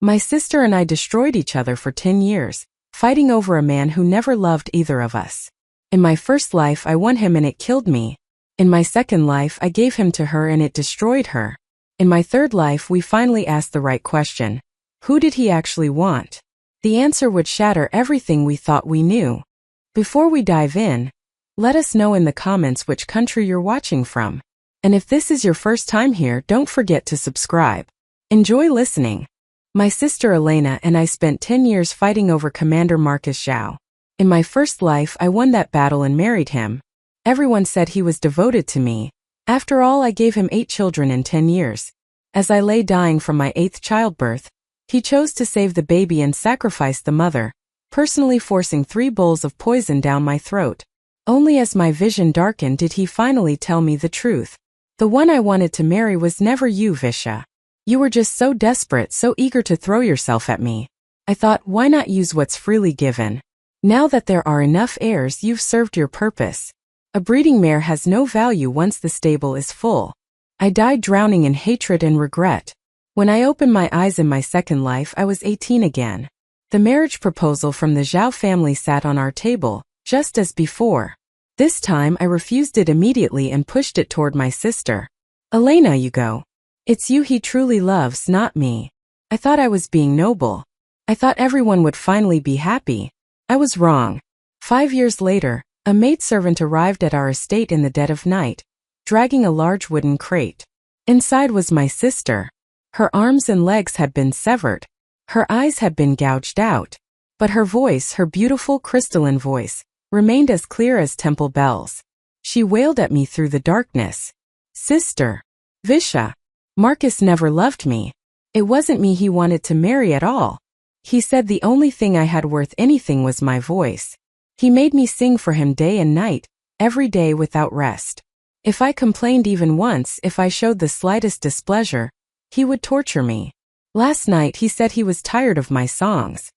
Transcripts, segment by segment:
My sister and I destroyed each other for 10 years, fighting over a man who never loved either of us. In my first life I won him and it killed me. In my second life I gave him to her and it destroyed her. In my third life we finally asked the right question. Who did he actually want? The answer would shatter everything we thought we knew. Before we dive in, let us know in the comments which country you're watching from. And if this is your first time here, don't forget to subscribe. Enjoy listening. My sister Elena and I spent 10 years fighting over Commander Marcus Zhao. In my first life I won that battle and married him. Everyone said he was devoted to me. After all, I gave him 8 children in 10 years. As I lay dying from my 8th childbirth, he chose to save the baby and sacrifice the mother, personally forcing 3 bowls of poison down my throat. Only as my vision darkened did he finally tell me the truth. The one I wanted to marry was never you, Visha. You were just so desperate, so eager to throw yourself at me. I thought, why not use what's freely given? Now that there are enough heirs, you've served your purpose. A breeding mare has no value once the stable is full. I died drowning in hatred and regret. When I opened my eyes in my second life, I was 18 again. The marriage proposal from the Zhao family sat on our table, just as before. This time I refused it immediately and pushed it toward my sister. Elena, you go. It's you he truly loves, not me. I thought I was being noble. I thought everyone would finally be happy. I was wrong. 5 years later, a maidservant arrived at our estate in the dead of night, dragging a large wooden crate. Inside was my sister. Her arms and legs had been severed. Her eyes had been gouged out. But her voice, her beautiful crystalline voice, remained as clear as temple bells. She wailed at me through the darkness. Sister. Visha. Marcus never loved me. It wasn't me he wanted to marry at all. He said the only thing I had worth anything was my voice. He made me sing for him day and night, every day without rest. If I complained even once, if I showed the slightest displeasure, he would torture me. Last night he said he was tired of my songs.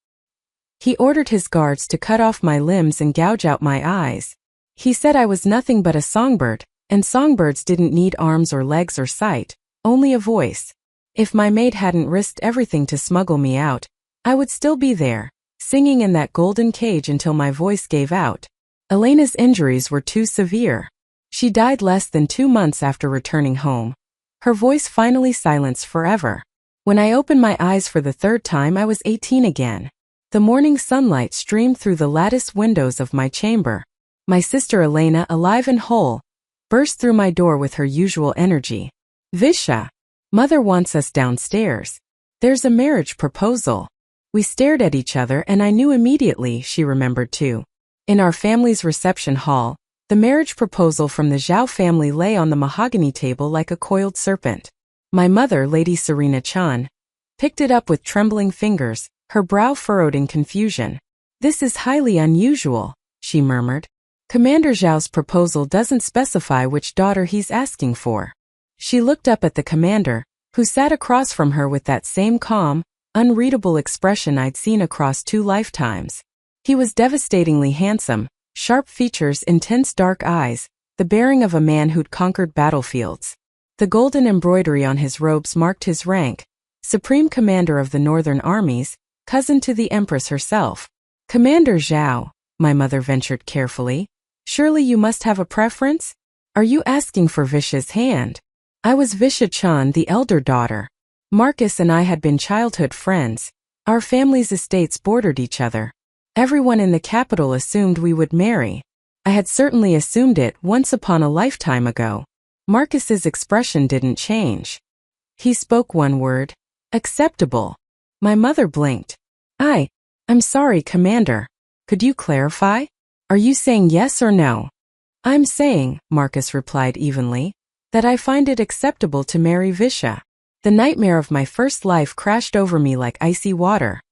He ordered his guards to cut off my limbs and gouge out my eyes. He said I was nothing but a songbird, and songbirds didn't need arms or legs or sight, only a voice. If my maid hadn't risked everything to smuggle me out, I would still be there, singing in that golden cage until my voice gave out. Elena's injuries were too severe. She died less than 2 months after returning home. Her voice finally silenced forever. When I opened my eyes for the 3rd time, I was 18 again. The morning sunlight streamed through the lattice windows of my chamber. My sister Elena, alive and whole, burst through my door with her usual energy. Visha. Mother wants us downstairs. There's a marriage proposal. We stared at each other and I knew immediately she remembered too. In our family's reception hall, the marriage proposal from the Zhao family lay on the mahogany table like a coiled serpent. My mother, Lady Serena Chan, picked it up with trembling fingers, her brow furrowed in confusion. This is highly unusual, she murmured. Commander Zhao's proposal doesn't specify which daughter he's asking for. She looked up at the commander, who sat across from her with that same calm, unreadable expression I'd seen across 2 lifetimes. He was devastatingly handsome, sharp features, intense dark eyes, the bearing of a man who'd conquered battlefields. The golden embroidery on his robes marked his rank, Supreme Commander of the Northern Armies, cousin to the Empress herself. Commander Zhao, my mother ventured carefully, surely you must have a preference? Are you asking for Visha's hand? I was Visha Chan, the elder daughter. Marcus and I had been childhood friends. Our families' estates bordered each other. Everyone in the capital assumed we would marry. I had certainly assumed it once upon a lifetime ago. Marcus's expression didn't change. He spoke one word. Acceptable. My mother blinked. I'm sorry, Commander. Could you clarify? Are you saying yes or no? I'm saying, Marcus replied evenly, that I find it acceptable to marry Visha. The nightmare of my first life crashed over me like icy water.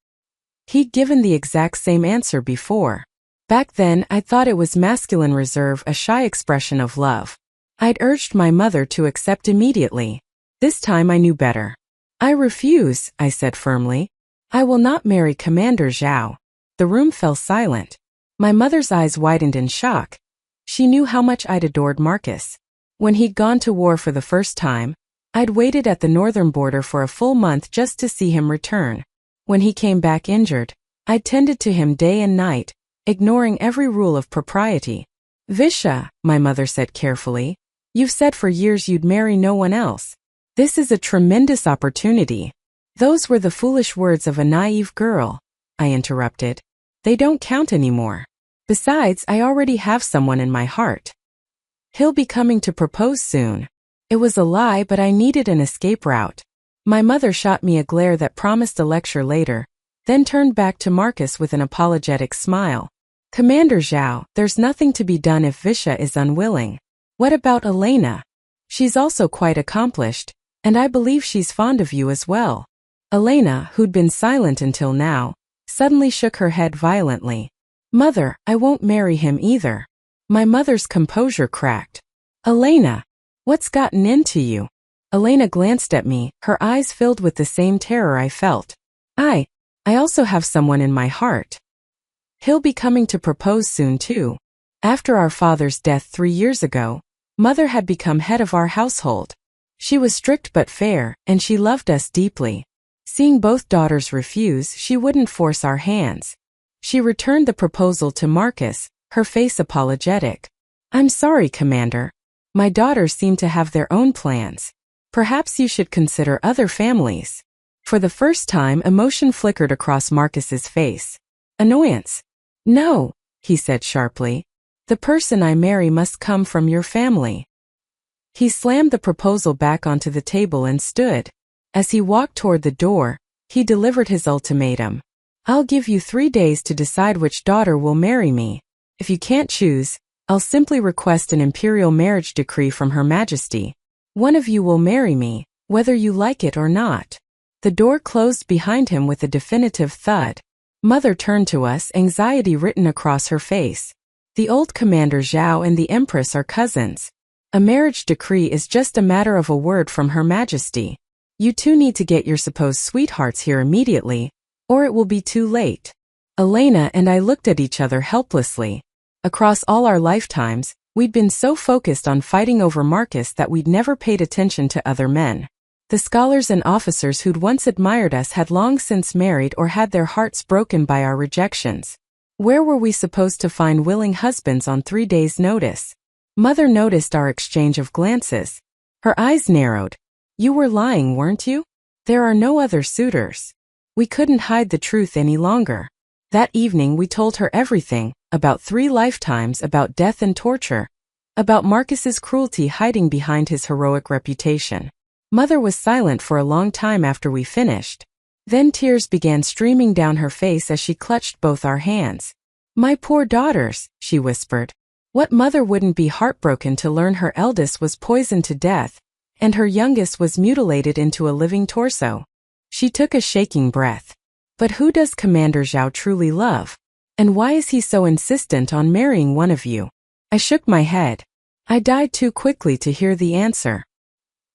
He'd given the exact same answer before. Back then, I thought it was masculine reserve, a shy expression of love. I'd urged my mother to accept immediately. This time I knew better. I refuse, I said firmly. I will not marry Commander Zhao. The room fell silent. My mother's eyes widened in shock. She knew how much I'd adored Marcus. When he'd gone to war for the first time, I'd waited at the northern border for a full month just to see him return. When he came back injured, I tended to him day and night, ignoring every rule of propriety. Visha, my mother said carefully, you've said for years you'd marry no one else. This is a tremendous opportunity. Those were the foolish words of a naive girl, I interrupted. They don't count anymore. Besides, I already have someone in my heart. He'll be coming to propose soon. It was a lie, but I needed an escape route. My mother shot me a glare that promised a lecture later, then turned back to Marcus with an apologetic smile. Commander Zhao, there's nothing to be done if Visha is unwilling. What about Elena? She's also quite accomplished, and I believe she's fond of you as well. Elena, who'd been silent until now, suddenly shook her head violently. Mother, I won't marry him either. My mother's composure cracked. Elena, what's gotten into you? Elena glanced at me, her eyes filled with the same terror I felt. I also have someone in my heart. He'll be coming to propose soon too. After our father's death 3 years ago, Mother had become head of our household. She was strict but fair, and she loved us deeply. Seeing both daughters refuse, she wouldn't force our hands. She returned the proposal to Marcus, her face apologetic. I'm sorry, Commander. My daughters seem to have their own plans. Perhaps you should consider other families. For the first time, emotion flickered across Marcus's face. Annoyance. No, he said sharply. The person I marry must come from your family. He slammed the proposal back onto the table and stood. As he walked toward the door, he delivered his ultimatum. I'll give you 3 days to decide which daughter will marry me. If you can't choose, I'll simply request an imperial marriage decree from Her Majesty. One of you will marry me, whether you like it or not. The door closed behind him with a definitive thud. Mother turned to us, anxiety written across her face. The old Commander Zhao and the Empress are cousins. A marriage decree is just a matter of a word from Her Majesty. You two need to get your supposed sweethearts here immediately, or it will be too late. Elena and I looked at each other helplessly. Across all our lifetimes, we'd been so focused on fighting over Marcus that we'd never paid attention to other men. The scholars and officers who'd once admired us had long since married or had their hearts broken by our rejections. Where were we supposed to find willing husbands on 3 days' notice? Mother noticed our exchange of glances. Her eyes narrowed. You were lying, weren't you? There are no other suitors. We couldn't hide the truth any longer. That evening we told her everything, about 3 lifetimes, about death and torture, about Marcus's cruelty hiding behind his heroic reputation. Mother was silent for a long time after we finished. Then tears began streaming down her face as she clutched both our hands. My poor daughters, she whispered. What mother wouldn't be heartbroken to learn her eldest was poisoned to death, and her youngest was mutilated into a living torso? She took a shaking breath. But who does Commander Zhao truly love? And why is he so insistent on marrying one of you? I shook my head. I died too quickly to hear the answer.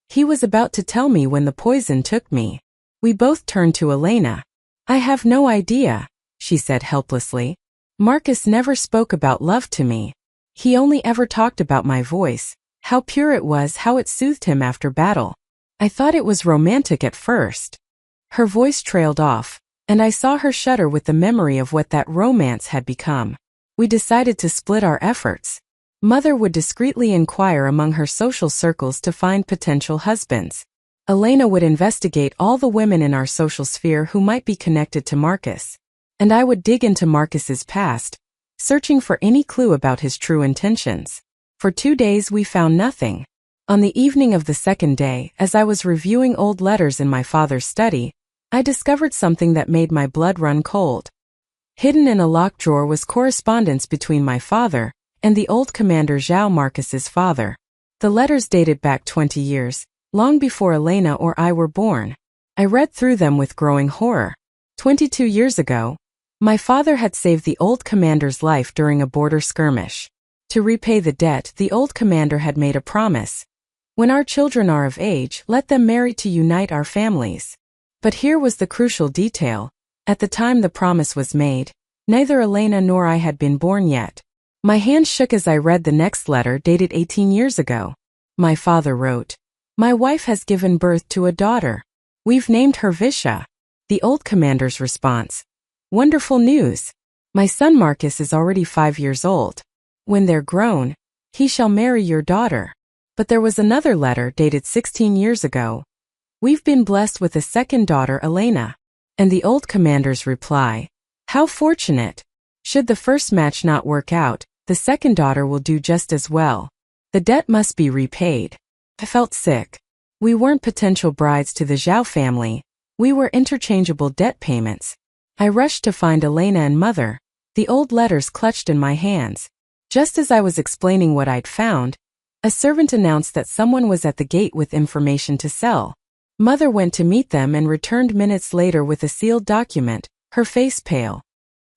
He was about to tell me when the poison took me. We both turned to Elena. I have no idea, she said helplessly. Marcus never spoke about love to me. He only ever talked about my voice, how pure it was, how it soothed him after battle. I thought it was romantic at first. Her voice trailed off, and I saw her shudder with the memory of what that romance had become. We decided to split our efforts. Mother would discreetly inquire among her social circles to find potential husbands. Elena would investigate all the women in our social sphere who might be connected to Marcus. And I would dig into Marcus's past, searching for any clue about his true intentions. For 2 days we found nothing. On the evening of the 2nd day, as I was reviewing old letters in my father's study, I discovered something that made my blood run cold. Hidden in a locked drawer was correspondence between my father and the old Commander Zhao, Marcus's father. The letters dated back 20 years, long before Elena or I were born. I read through them with growing horror. 22 years ago, my father had saved the old commander's life during a border skirmish. To repay the debt, the old commander had made a promise. When our children are of age, let them marry to unite our families. But here was the crucial detail. At the time the promise was made, neither Elena nor I had been born yet. My hand shook as I read the next letter, dated 18 years ago. My father wrote, "My wife has given birth to a daughter. We've named her Visha." The old commander's response. Wonderful news. My son Marcus is already 5 years old. When they're grown, he shall marry your daughter. But there was another letter dated 16 years ago. We've been blessed with a second daughter, Elena. And the old commander's reply. How fortunate. Should the first match not work out, the second daughter will do just as well. The debt must be repaid. I felt sick. We weren't potential brides to the Zhao family. We were interchangeable debt payments. I rushed to find Elena and Mother, the old letters clutched in my hands. Just as I was explaining what I'd found, a servant announced that someone was at the gate with information to sell. Mother went to meet them and returned minutes later with a sealed document, her face pale.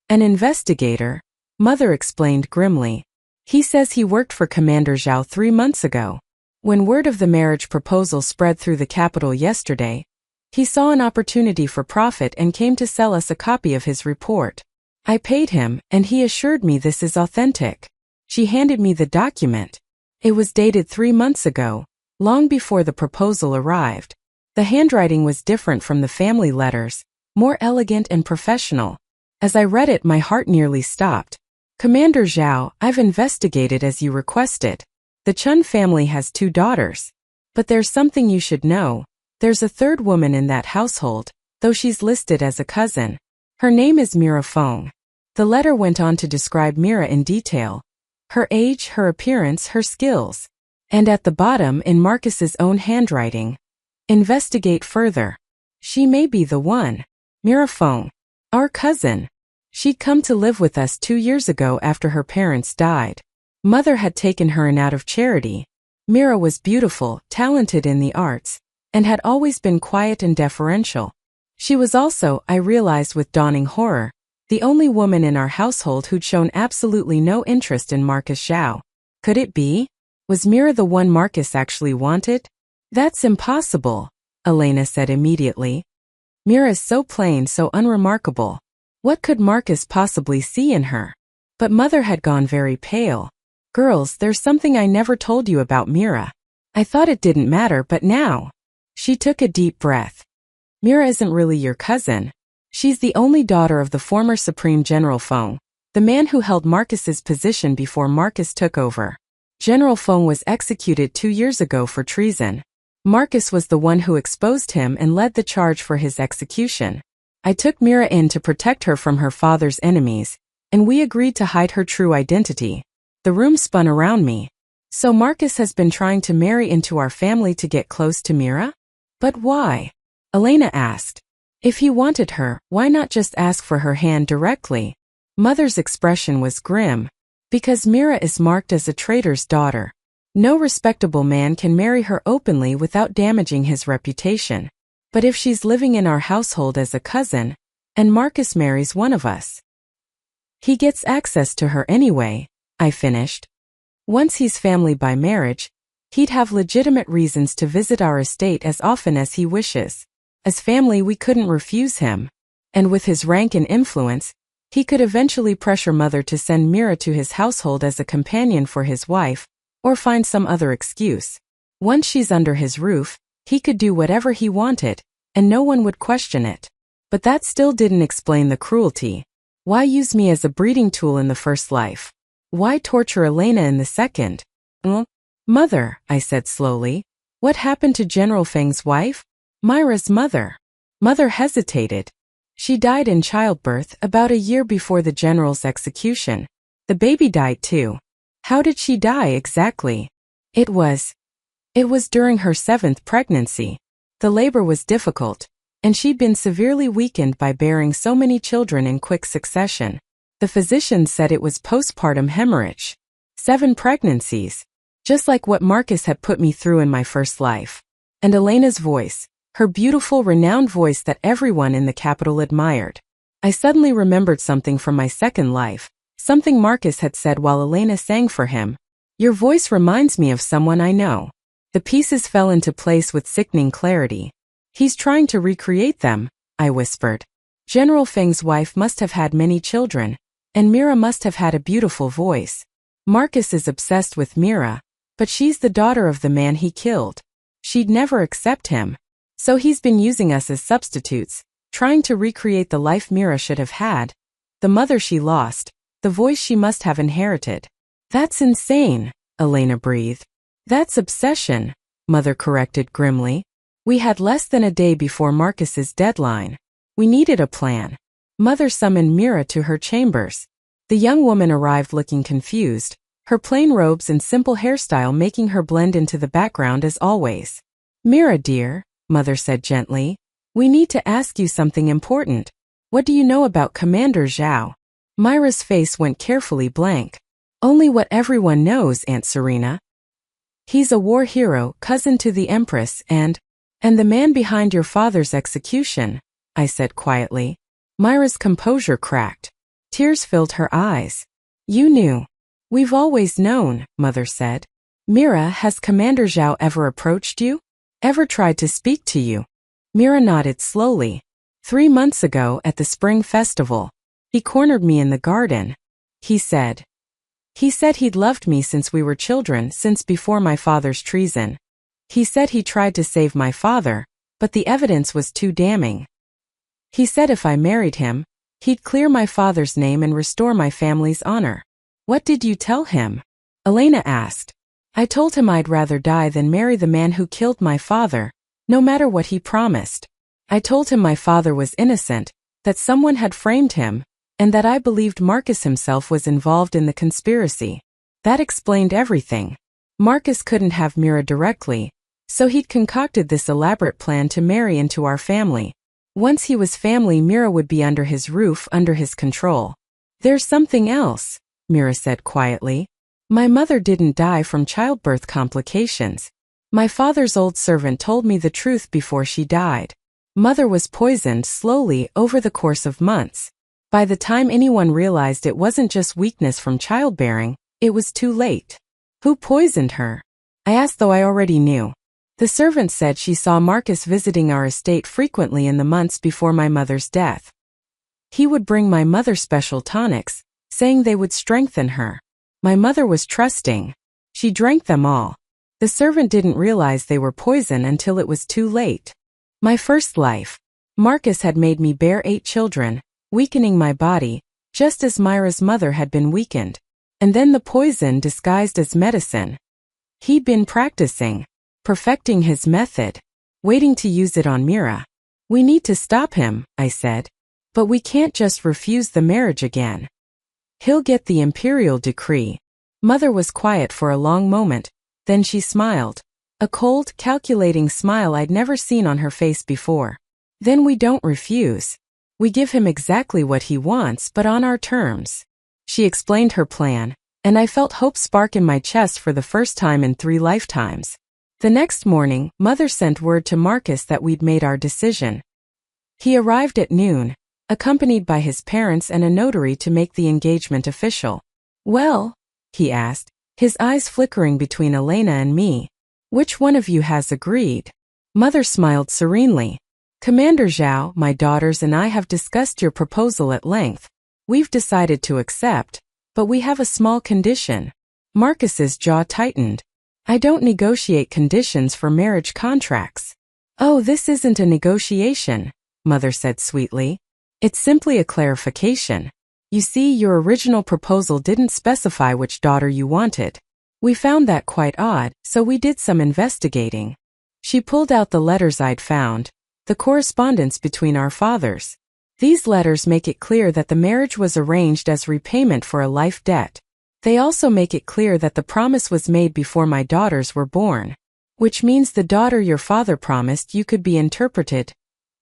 An investigator, Mother explained grimly. He says he worked for Commander Zhao 3 months ago. When word of the marriage proposal spread through the capital yesterday, he saw an opportunity for profit and came to sell us a copy of his report. I paid him, and he assured me this is authentic. She handed me the document. It was dated 3 months ago, long before the proposal arrived. The handwriting was different from the family letters, more elegant and professional. As I read it, my heart nearly stopped. Commander Zhao, I've investigated as you requested. The Chun family has 2 daughters. But there's something you should know. There's a third woman in that household, though she's listed as a cousin. Her name is Mira Feng. The letter went on to describe Mira in detail. Her age, her appearance, her skills. And at the bottom, in Marcus's own handwriting. Investigate further. She may be the one. Mira Feng. Our cousin. She'd come to live with us 2 years ago after her parents died. Mother had taken her in out of charity. Mira was beautiful, talented in the arts, and had always been quiet and deferential. She was also, I realized with dawning horror, the only woman in our household who'd shown absolutely no interest in Marcus Zhao. Could it be? Was Mira the one Marcus actually wanted? That's impossible, Elena said immediately. Mira is so plain, so unremarkable. What could Marcus possibly see in her? But Mother had gone very pale. Girls, there's something I never told you about Mira. I thought it didn't matter, but now. She took a deep breath. Mira isn't really your cousin. She's the only daughter of the former Supreme General Feng, the man who held Marcus's position before Marcus took over. General Feng was executed 2 years ago for treason. Marcus was the one who exposed him and led the charge for his execution. I took Mira in to protect her from her father's enemies, and we agreed to hide her true identity. The room spun around me. So Marcus has been trying to marry into our family to get close to Mira? But why? Elena asked. If he wanted her, why not just ask for her hand directly? Mother's expression was grim. Because Mira is marked as a traitor's daughter. No respectable man can marry her openly without damaging his reputation. But if she's living in our household as a cousin, and Marcus marries one of us, he gets access to her anyway, I finished. Once he's family by marriage, he'd have legitimate reasons to visit our estate as often as he wishes. As family, we couldn't refuse him. And with his rank and influence, he could eventually pressure Mother to send Mira to his household as a companion for his wife, or find some other excuse. Once she's under his roof, he could do whatever he wanted, and no one would question it. But that still didn't explain the cruelty. Why use me as a breeding tool in the first life? Why torture Elena in the second? Mother, I said slowly. What happened to General Feng's wife? Myra's mother. Mother hesitated. She died in childbirth about a year before the general's execution. The baby died too. How did she die exactly? It was during her 7th pregnancy. The labor was difficult, and she'd been severely weakened by bearing so many children in quick succession. The physicians said it was postpartum hemorrhage. 7 pregnancies. Just like what Marcus had put me through in my first life. And Elena's voice, her beautiful, renowned voice that everyone in the capital admired. I suddenly remembered something from my second life, something Marcus had said while Elena sang for him. Your voice reminds me of someone I know. The pieces fell into place with sickening clarity. He's trying to recreate them, I whispered. General Feng's wife must have had many children, and Mira must have had a beautiful voice. Marcus is obsessed with Mira, but she's the daughter of the man he killed. She'd never accept him. So he's been using us as substitutes, trying to recreate the life Mira should have had, the mother she lost, the voice she must have inherited. That's insane, Elena breathed. That's obsession, Mother corrected grimly. We had less than a day before Marcus's deadline. We needed a plan. Mother summoned Mira to her chambers. The young woman arrived looking confused, her plain robes and simple hairstyle making her blend into the background as always. Mira dear, Mother said gently, we need to ask you something important. What do you know about Commander Zhao? Myra's face went carefully blank. Only what everyone knows, Aunt Serena. He's a war hero, cousin to the Empress, and the man behind your father's execution, I said quietly. Myra's composure cracked. Tears filled her eyes. You knew. We've always known, Mother said. Mira, has Commander Zhao ever approached you? Ever tried to speak to you? Mira nodded slowly. 3 months ago at the Spring Festival. He cornered me in the garden. He said he'd loved me since we were children, since before my father's treason. He said he tried to save my father, but the evidence was too damning. He said if I married him, he'd clear my father's name and restore my family's honor. What did you tell him? Elena asked. I told him I'd rather die than marry the man who killed my father, no matter what he promised. I told him my father was innocent, that someone had framed him, and that I believed Marcus himself was involved in the conspiracy. That explained everything. Marcus couldn't have Mira directly, so he'd concocted this elaborate plan to marry into our family. Once he was family, Mira would be under his roof, under his control. There's something else, Mira said quietly. My mother didn't die from childbirth complications. My father's old servant told me the truth before she died. Mother was poisoned slowly over the course of months. By the time anyone realized it wasn't just weakness from childbearing, it was too late. Who poisoned her? I asked, though I already knew. The servant said she saw Marcus visiting our estate frequently in the months before my mother's death. He would bring my mother special tonics, saying they would strengthen her. My mother was trusting. She drank them all. The servant didn't realize they were poison until it was too late. My first life. Marcus had made me bear 8 children, weakening my body, just as Myra's mother had been weakened. And then the poison disguised as medicine. He'd been practicing, perfecting his method, waiting to use it on Mira. We need to stop him, I said. But we can't just refuse the marriage again. He'll get the imperial decree. Mother was quiet for a long moment, then she smiled. A cold, calculating smile I'd never seen on her face before. Then we don't refuse. We give him exactly what he wants, but on our terms. She explained her plan, and I felt hope spark in my chest for the first time in 3 lifetimes. The next morning, Mother sent word to Marcus that we'd made our decision. He arrived at noon, accompanied by his parents and a notary to make the engagement official. Well, he asked, his eyes flickering between Elena and me. Which one of you has agreed? Mother smiled serenely. Commander Zhao, my daughters and I have discussed your proposal at length. We've decided to accept, but we have a small condition. Marcus's jaw tightened. I don't negotiate conditions for marriage contracts. Oh, this isn't a negotiation, Mother said sweetly. It's simply a clarification. You see, your original proposal didn't specify which daughter you wanted. We found that quite odd, so we did some investigating. She pulled out the letters I'd found, the correspondence between our fathers. These letters make it clear that the marriage was arranged as repayment for a life debt. They also make it clear that the promise was made before my daughters were born. Which means the daughter your father promised you could be interpreted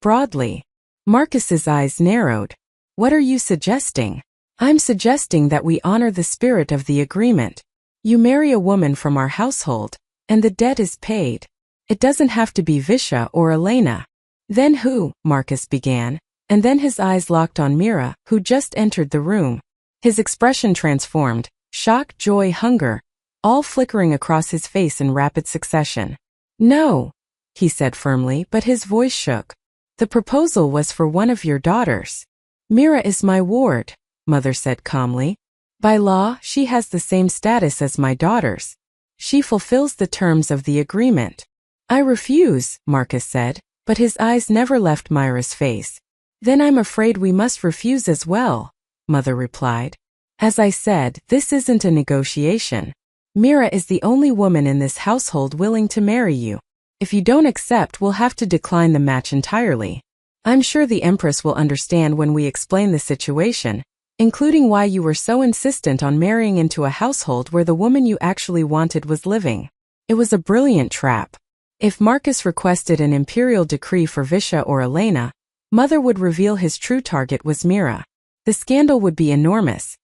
broadly. Marcus's eyes narrowed. What are you suggesting? I'm suggesting that we honor the spirit of the agreement. You marry a woman from our household, and the debt is paid. It doesn't have to be Visha or Elena. Then who? Marcus began, and then his eyes locked on Mira, who just entered the room. His expression transformed, shock, joy, hunger, all flickering across his face in rapid succession. No, he said firmly, but his voice shook. The proposal was for one of your daughters. Mira is my ward, Mother said calmly. By law, she has the same status as my daughters. She fulfills the terms of the agreement. I refuse, Marcus said, but his eyes never left Myra's face. Then I'm afraid we must refuse as well, Mother replied. As I said, this isn't a negotiation. Mira is the only woman in this household willing to marry you. If you don't accept, we'll have to decline the match entirely. I'm sure the Empress will understand when we explain the situation, including why you were so insistent on marrying into a household where the woman you actually wanted was living. It was a brilliant trap. If Marcus requested an imperial decree for Visha or Elena, Mother would reveal his true target was Mira. The scandal would be enormous.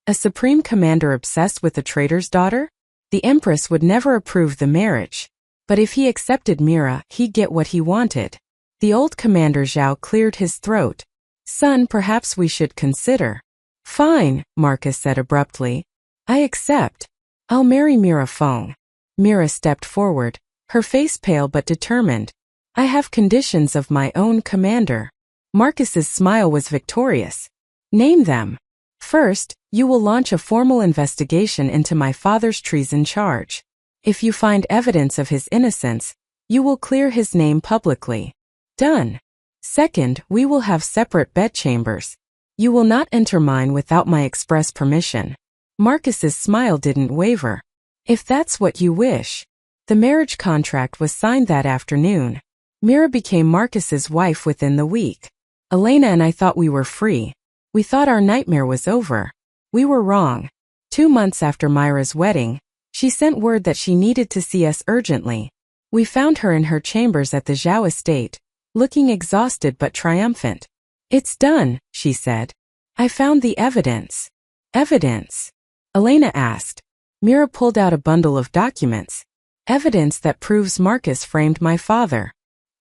A supreme commander obsessed with a traitor's daughter? The Empress would never approve the marriage. But if he accepted Mira, he'd get what he wanted. The old Commander Zhao cleared his throat. Son, perhaps we should consider. Fine, Marcus said abruptly. I accept. I'll marry Mira Feng. Mira stepped forward, her face pale but determined. I have conditions of my own, Commander. Marcus's smile was victorious. Name them. First, you will launch a formal investigation into my father's treason charge. If you find evidence of his innocence, you will clear his name publicly. Done. Second, we will have separate bedchambers. You will not enter mine without my express permission. Marcus's smile didn't waver. If that's what you wish. The marriage contract was signed that afternoon. Mira became Marcus's wife within the week. Elena and I thought we were free. We thought our nightmare was over. We were wrong. 2 months after Myra's wedding, she sent word that she needed to see us urgently. We found her in her chambers at the Zhao estate, looking exhausted but triumphant. It's done, she said. I found the evidence. Evidence? Elena asked. Mira pulled out a bundle of documents. Evidence that proves Marcus framed my father.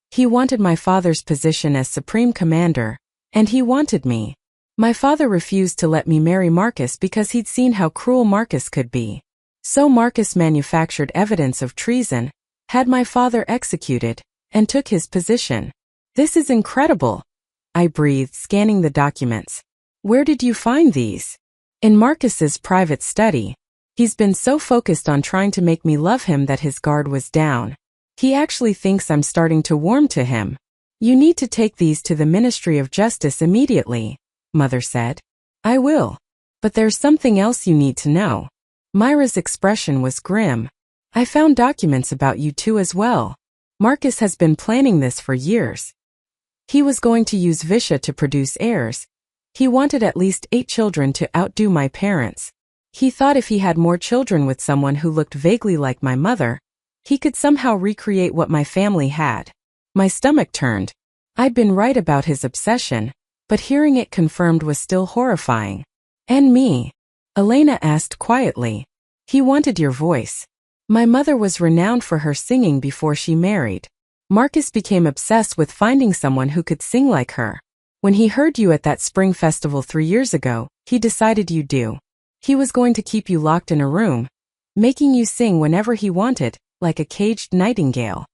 He wanted my father's position as Supreme Commander, and he wanted me. My father refused to let me marry Marcus because he'd seen how cruel Marcus could be. So Marcus manufactured evidence of treason, had my father executed, and took his position. This is incredible, I breathed, scanning the documents. Where did you find these? In Marcus's private study. He's been so focused on trying to make me love him that his guard was down. He actually thinks I'm starting to warm to him. You need to take these to the Ministry of Justice immediately, Mother said. I will. But there's something else you need to know. Myra's expression was grim. I found documents about you two as well. Marcus has been planning this for years. He was going to use Visha to produce heirs. He wanted at least 8 children to outdo my parents. He thought if he had more children with someone who looked vaguely like my mother, he could somehow recreate what my family had. My stomach turned. I'd been right about his obsession, but hearing it confirmed was still horrifying. And me? Elena asked quietly. He wanted your voice. My mother was renowned for her singing before she married. Marcus became obsessed with finding someone who could sing like her. When he heard you at that spring festival 3 years ago, he decided you do. He was going to keep you locked in a room, making you sing whenever he wanted, like a caged nightingale.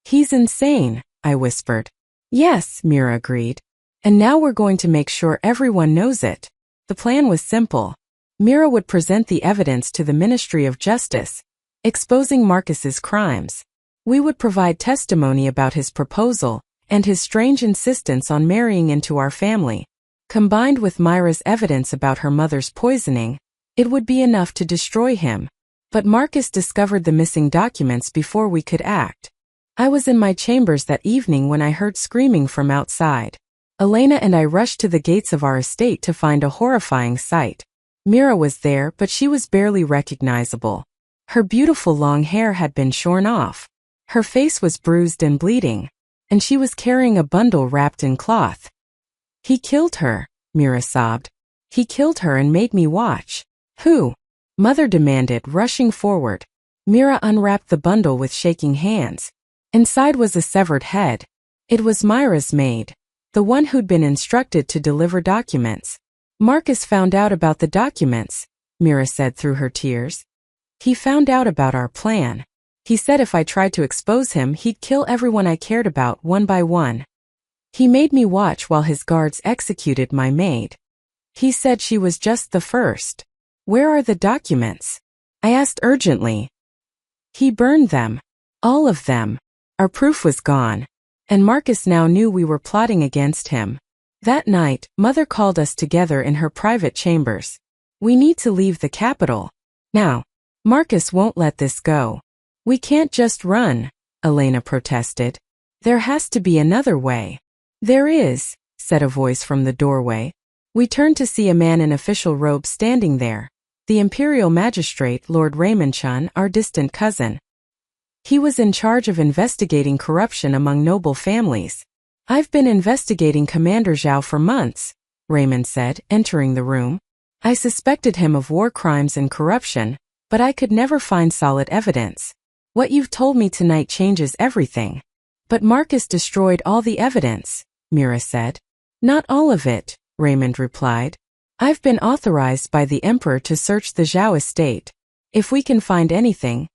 He's insane, I whispered. Yes, Mira agreed. And now we're going to make sure everyone knows it. The plan was simple. Mira would present the evidence to the Ministry of Justice, exposing Marcus's crimes. We would provide testimony about his proposal and his strange insistence on marrying into our family. Combined with Myra's evidence about her mother's poisoning, it would be enough to destroy him. But Marcus discovered the missing documents before we could act. I was in my chambers that evening when I heard screaming from outside. Elena and I rushed to the gates of our estate to find a horrifying sight. Mira was there, but she was barely recognizable. Her beautiful long hair had been shorn off. Her face was bruised and bleeding, and she was carrying a bundle wrapped in cloth. He killed her, Mira sobbed. He killed her and made me watch. Who? Mother demanded, rushing forward. Mira unwrapped the bundle with shaking hands. Inside was a severed head. It was Myra's maid, the one who'd been instructed to deliver documents. Marcus found out about the documents, Mira said through her tears. He found out about our plan. He said if I tried to expose him, he'd kill everyone I cared about one by one. He made me watch while his guards executed my maid. He said she was just the first. Where are the documents? I asked urgently. He burned them. All of them. Our proof was gone. And Marcus now knew we were plotting against him. That night, Mother called us together in her private chambers. We need to leave the capital. Now. Marcus won't let this go. We can't just run, Elena protested. There has to be another way. There is, said a voice from the doorway. We turned to see a man in official robes standing there. The imperial magistrate, Lord Raymond, our distant cousin. He was in charge of investigating corruption among noble families. I've been investigating Commander Zhao for months, Raymond said, entering the room. I suspected him of war crimes and corruption, but I could never find solid evidence. What you've told me tonight changes everything. But Marcus destroyed all the evidence, Mira said. Not all of it, Raymond replied. I've been authorized by the Emperor to search the Zhao estate. If we can find anything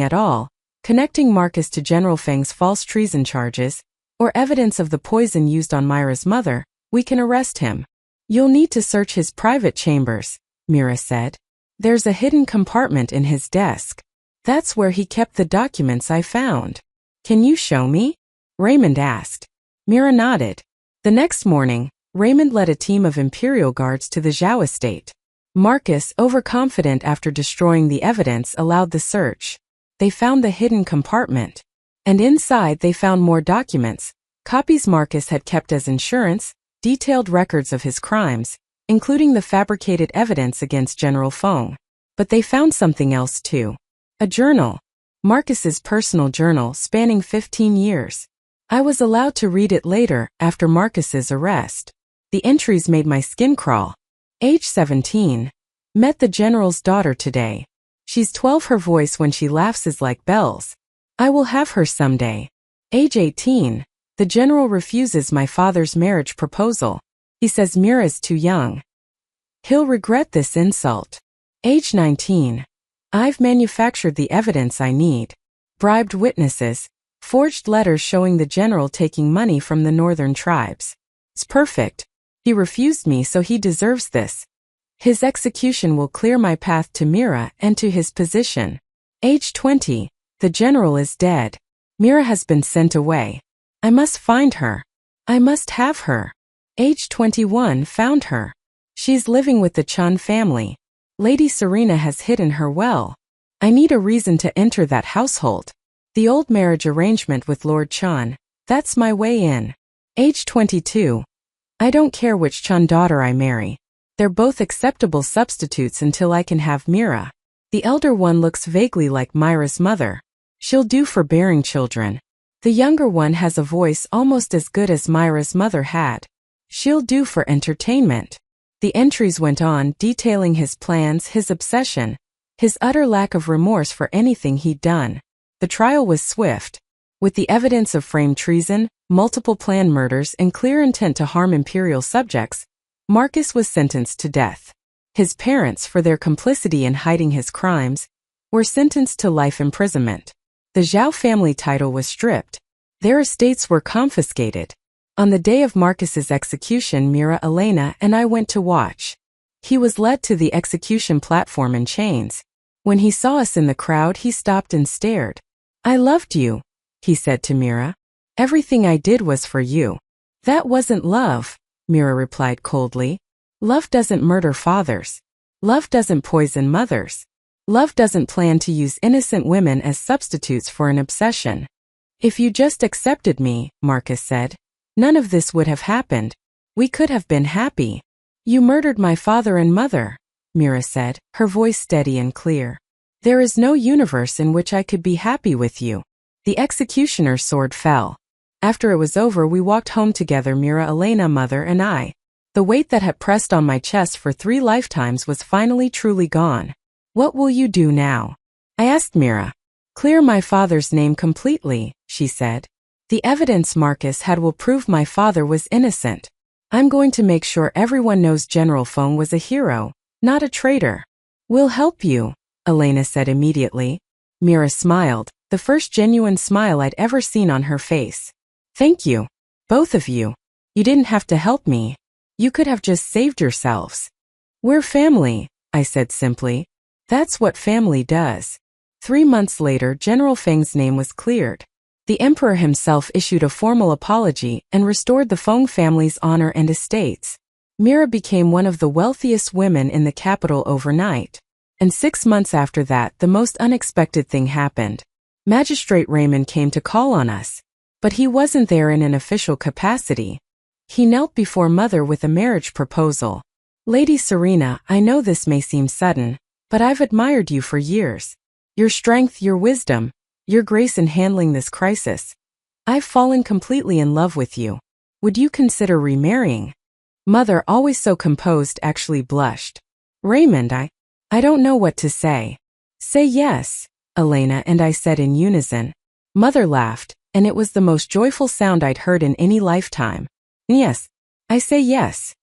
at all, connecting Marcus to General Feng's false treason charges, or evidence of the poison used on Myra's mother, we can arrest him. You'll need to search his private chambers, Mira said. There's a hidden compartment in his desk. That's where he kept the documents I found. Can you show me? Raymond asked. Mira nodded. The next morning, Raymond led a team of Imperial guards to the Zhao estate. Marcus, overconfident after destroying the evidence, allowed the search. They found the hidden compartment. And inside they found more documents, copies Marcus had kept as insurance, detailed records of his crimes, including the fabricated evidence against General Feng. But they found something else too. A journal. Marcus's personal journal spanning 15 years. I was allowed to read it later, after Marcus's arrest. The entries made my skin crawl. Age 17. Met the general's daughter today. She's 12. Her voice when she laughs is like bells. I will have her someday. Age 18. The general refuses my father's marriage proposal. He says Mira's too young. He'll regret this insult. Age 19. I've manufactured the evidence I need. Bribed witnesses. Forged letters showing the general taking money from the northern tribes. It's perfect. He refused me, so he deserves this. His execution will clear my path to Mira and to his position. Age 20. The general is dead. Mira has been sent away. I must find her. I must have her. Age 21. Found her. She's living with the Chun family. Lady Serena has hidden her well. I need a reason to enter that household. The old marriage arrangement with Lord Chun, that's my way in. Age 22. I don't care which Chun daughter I marry. They're both acceptable substitutes until I can have Mira. The elder one looks vaguely like Myra's mother. She'll do for bearing children. The younger one has a voice almost as good as Myra's mother had. She'll do for entertainment. The entries went on, detailing his plans, his obsession, his utter lack of remorse for anything he'd done. The trial was swift. With the evidence of framed treason, multiple planned murders, and clear intent to harm imperial subjects, Marcus was sentenced to death. His parents, for their complicity in hiding his crimes, were sentenced to life imprisonment. The Zhao family title was stripped. Their estates were confiscated. On the day of Marcus's execution, Mira, Elena, and I went to watch. He was led to the execution platform in chains. When he saw us in the crowd, he stopped and stared. I loved you, he said to Mira. Everything I did was for you. That wasn't love, Mira replied coldly. Love doesn't murder fathers. Love doesn't poison mothers. Love doesn't plan to use innocent women as substitutes for an obsession. If you just accepted me, Marcus said, none of this would have happened. We could have been happy. You murdered my father and mother, Mira said, her voice steady and clear. There is no universe in which I could be happy with you. The executioner's sword fell. After it was over, we walked home together, Mira, Elena, mother, and I. The weight that had pressed on my chest for 3 lifetimes was finally truly gone. What will you do now? I asked Mira. Clear my father's name completely, she said. The evidence Marcus had will prove my father was innocent. I'm going to make sure everyone knows General Feng was a hero, not a traitor. We'll help you, Elena said immediately. Mira smiled, the first genuine smile I'd ever seen on her face. Thank you, both of you. You didn't have to help me. You could have just saved yourselves. We're family, I said simply. That's what family does. 3 months later, General Feng's name was cleared. The emperor himself issued a formal apology and restored the Feng family's honor and estates. Mira became one of the wealthiest women in the capital overnight. And 6 months after that, the most unexpected thing happened. Magistrate Raymond came to call on us. But he wasn't there in an official capacity. He knelt before Mother with a marriage proposal. Lady Serena, I know this may seem sudden, but I've admired you for years. Your strength, your wisdom, your grace in handling this crisis. I've fallen completely in love with you. Would you consider remarrying? Mother, always so composed, actually blushed. Raymond, I don't know what to say. Say yes, Elena and I said in unison. Mother laughed, and it was the most joyful sound I'd heard in any lifetime. Yes, I say yes.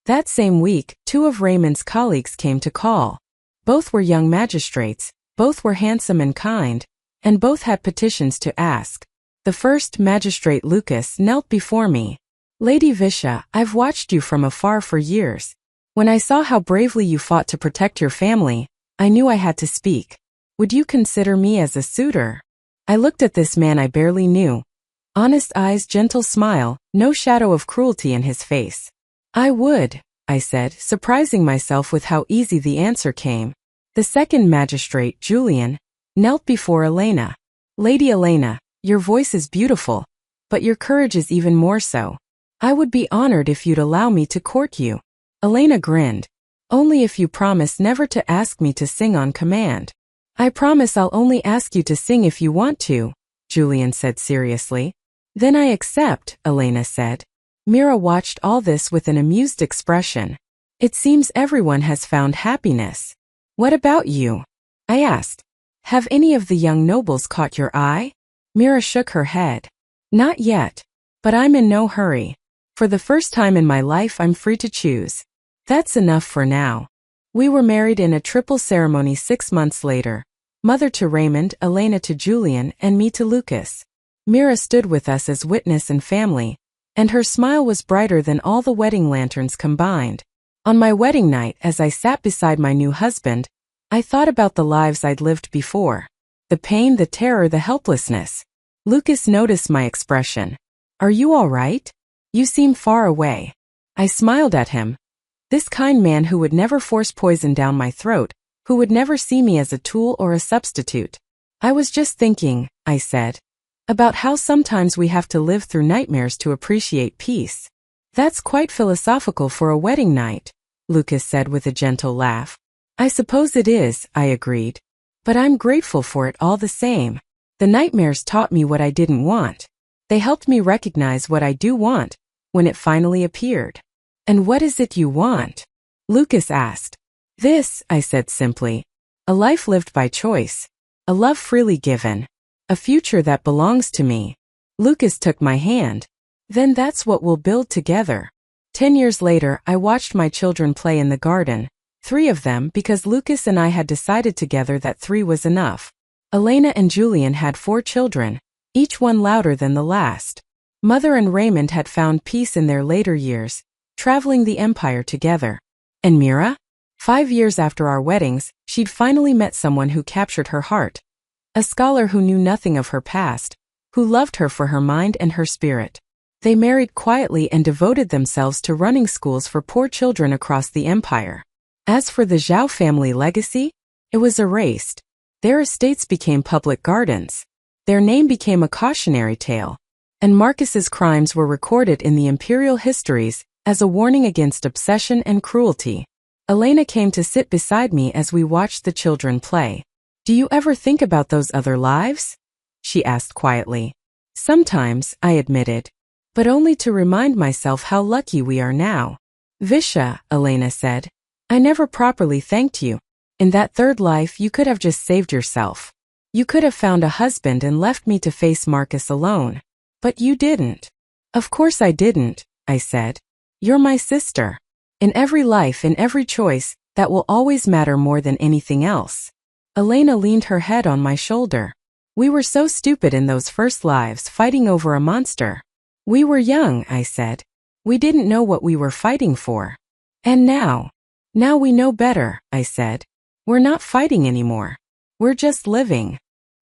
That same week, 2 of Raymond's colleagues came to call. Both were young magistrates, both were handsome and kind, and both had petitions to ask. The first, Magistrate Lucas, knelt before me. Lady Visha, I've watched you from afar for years. When I saw how bravely you fought to protect your family, I knew I had to speak. Would you consider me as a suitor? I looked at this man I barely knew. Honest eyes, gentle smile, no shadow of cruelty in his face. I would, I said, surprising myself with how easy the answer came. The second magistrate, Julian, knelt before Elena. Lady Elena, your voice is beautiful, but your courage is even more so. I would be honored if you'd allow me to court you. Elena grinned. Only if you promise never to ask me to sing on command. I promise I'll only ask you to sing if you want to, Julian said seriously. Then I accept, Elena said. Mira watched all this with an amused expression. It seems everyone has found happiness. What about you? I asked. Have any of the young nobles caught your eye? Mira shook her head. Not yet. But I'm in no hurry. For the first time in my life I'm free to choose. That's enough for now. We were married in a triple ceremony 6 months later. Mother to Raymond, Elena to Julian, and me to Lucas. Mira stood with us as witness and family, and her smile was brighter than all the wedding lanterns combined. On my wedding night, as I sat beside my new husband, I thought about the lives I'd lived before. The pain, the terror, the helplessness. Lucas noticed my expression. Are you all right? You seem far away. I smiled at him. This kind man who would never force poison down my throat, who would never see me as a tool or a substitute. I was just thinking, I said, about how sometimes we have to live through nightmares to appreciate peace. That's quite philosophical for a wedding night, Lucas said with a gentle laugh. I suppose it is, I agreed. But I'm grateful for it all the same. The nightmares taught me what I didn't want. They helped me recognize what I do want, when it finally appeared. And what is it you want? Lucas asked. This, I said simply. A life lived by choice. A love freely given. A future that belongs to me. Lucas took my hand. Then that's what we'll build together. 10 years later, I watched my children play in the garden. 3 of them because Lucas and I had decided together that 3 was enough. Elena and Julian had 4 children, each one louder than the last. Mother and Raymond had found peace in their later years, traveling the empire together. And Mira? 5 years after our weddings, she'd finally met someone who captured her heart. A scholar who knew nothing of her past, who loved her for her mind and her spirit. They married quietly and devoted themselves to running schools for poor children across the empire. As for the Zhao family legacy, it was erased. Their estates became public gardens. Their name became a cautionary tale. And Marcus's crimes were recorded in the imperial histories as a warning against obsession and cruelty. Elena came to sit beside me as we watched the children play. Do you ever think about those other lives? She asked quietly. Sometimes, I admitted. But only to remind myself how lucky we are now. Visha, Elena said. I never properly thanked you. In that third life you could have just saved yourself. You could have found a husband and left me to face Marcus alone. But you didn't. Of course I didn't, I said. You're my sister. In every life, in every choice, that will always matter more than anything else. Elena leaned her head on my shoulder. We were so stupid in those first lives, fighting over a monster. We were young, I said. We didn't know what we were fighting for. And now we know better, I said. We're not fighting anymore. We're just living.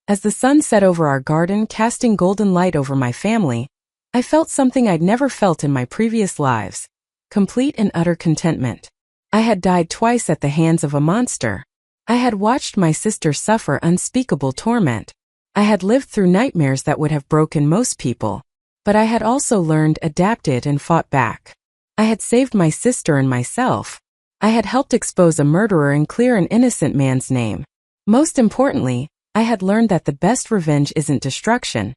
As the sun set over our garden, casting golden light over my family, I felt something I'd never felt in my previous lives: complete and utter contentment. I had died twice at the hands of a monster. I had watched my sister suffer unspeakable torment. I had lived through nightmares that would have broken most people. But I had also learned, adapted, and fought back. I had saved my sister and myself. I had helped expose a murderer and clear an innocent man's name. Most importantly, I had learned that the best revenge isn't destruction.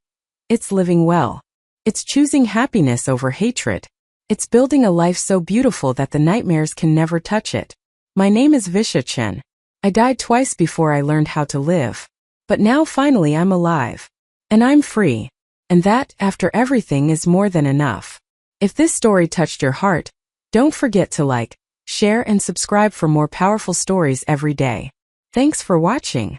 It's living well. It's choosing happiness over hatred. It's building a life so beautiful that the nightmares can never touch it. My name is Visha Chen. I died twice before I learned how to live. But now finally I'm alive. And I'm free. And that, after everything, is more than enough. If this story touched your heart, don't forget to like, share, and subscribe for more powerful stories every day. Thanks for watching.